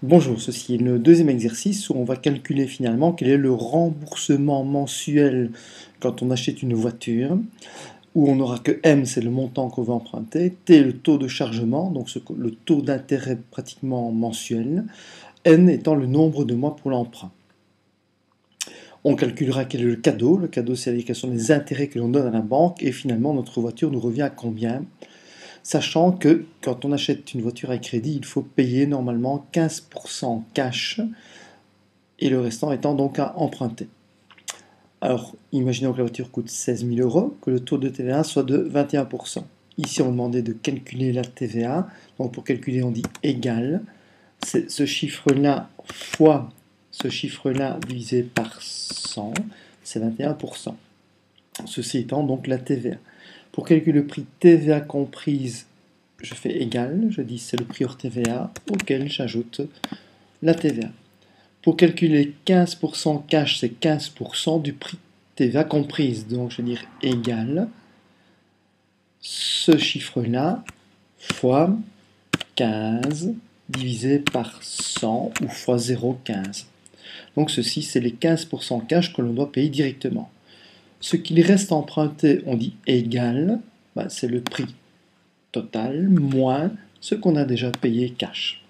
Bonjour, ceci est le deuxième exercice où on va calculer finalement quel est le remboursement mensuel quand on achète une voiture, où on n'aura que M, c'est le montant qu'on va emprunter, T, le taux de chargement, donc le taux d'intérêt pratiquement mensuel, N étant le nombre de mois pour l'emprunt. On calculera quel est le cadeau. Le cadeau, c'est quels sont les intérêts que l'on donne à la banque, et finalement notre voiture nous revient à combien, sachant que quand on achète une voiture à crédit, il faut payer normalement 15% cash et le restant étant donc à emprunter. Alors, imaginons que la voiture coûte 16 000 euros, que le taux de TVA soit de 21%. Ici, on demandait de calculer la TVA. Donc, pour calculer, on dit égal. C'est ce chiffre-là fois ce chiffre-là divisé par 100, c'est 21%. Ceci étant donc la TVA. Pour calculer le prix TVA comprise, je fais égal, je dis c'est le prix hors TVA auquel j'ajoute la TVA. Pour calculer 15% cash, c'est 15% du prix TVA comprise. Donc je vais dire égal ce chiffre-là fois 15 divisé par 100 ou fois 0,15. Donc ceci, c'est les 15% cash que l'on doit payer directement. Ce qu'il reste emprunté, on dit égal, c'est le prix total moins ce qu'on a déjà payé cash.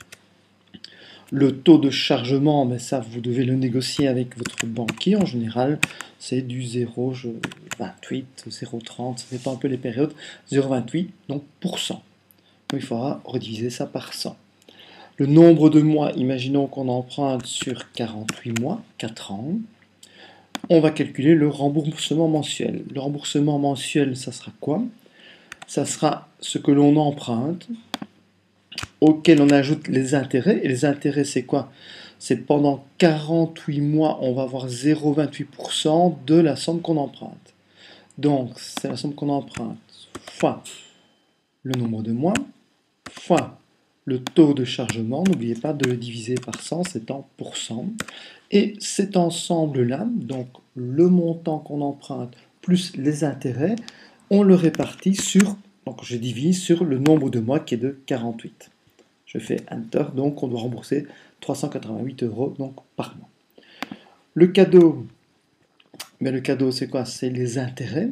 Le taux de chargement, mais ça, vous devez le négocier avec votre banquier. En général, c'est du 0,28, 0,30, ça dépend un peu les périodes. 0,28, donc pour cent. Donc, il faudra rediviser ça par 100. Le nombre de mois, imaginons qu'on emprunte sur 48 mois, 4 ans. On va calculer le remboursement mensuel. Le remboursement mensuel, ça sera quoi? Ça sera ce que l'on emprunte, auquel on ajoute les intérêts. Et les intérêts, c'est quoi? C'est pendant 48 mois, on va avoir 0,28% de la somme qu'on emprunte. Donc, c'est la somme qu'on emprunte fois le nombre de mois, fois le taux de chargement. N'oubliez pas de le diviser par 100, c'est en pourcent. Et cet ensemble-là, donc le montant qu'on emprunte plus les intérêts, on le répartit sur, donc je divise sur le nombre de mois qui est de 48. Je fais Enter, donc on doit rembourser 388 euros donc, par mois. Le cadeau, le cadeau c'est quoi? C'est les intérêts.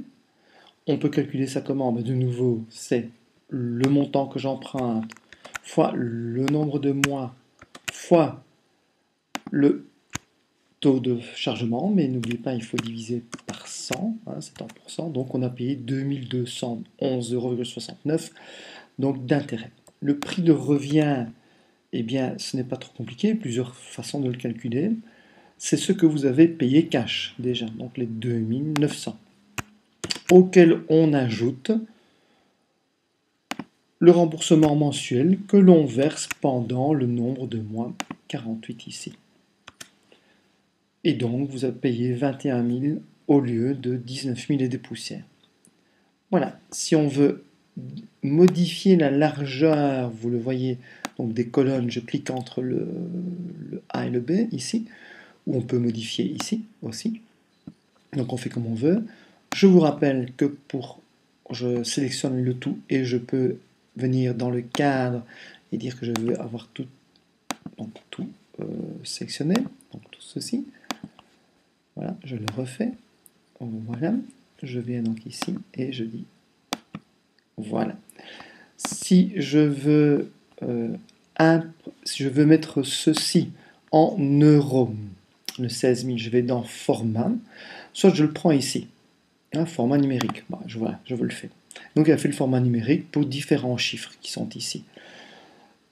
On peut calculer ça comment? De nouveau, c'est le montant que j'emprunte fois le nombre de mois fois le taux de chargement, mais n'oubliez pas, il faut diviser par 100, c'est en pourcent, donc on a payé 2211,69 euros donc d'intérêt. Le prix de revient, eh bien, ce n'est pas trop compliqué, plusieurs façons de le calculer. C'est ce que vous avez payé cash déjà, donc les 2900, auquel on ajoute le remboursement mensuel que l'on verse pendant le nombre de mois, 48 ici. Et donc, vous avez payé 21 000 au lieu de 19 000 et des poussières. Voilà, si on veut modifier la largeur, vous le voyez, donc des colonnes, je clique entre le A et le B ici, ou on peut modifier ici aussi. Donc on fait comme on veut. Je vous rappelle que je sélectionne le tout et je peux venir dans le cadre et dire que je veux avoir tout, donc tout sélectionné, donc tout ceci. Voilà, je le refais. Voilà, je viens donc ici et je dis voilà. Si je veux mettre ceci en euros, le 16 000, je vais dans format, soit je le prends ici, format numérique. Voilà, je veux le faire. Donc il a fait le format numérique pour différents chiffres qui sont ici.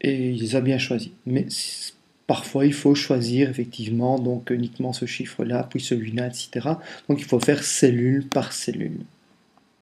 Et il les a bien choisis. Mais parfois il faut choisir effectivement donc uniquement ce chiffre-là, puis celui-là, etc. Donc il faut faire cellule par cellule.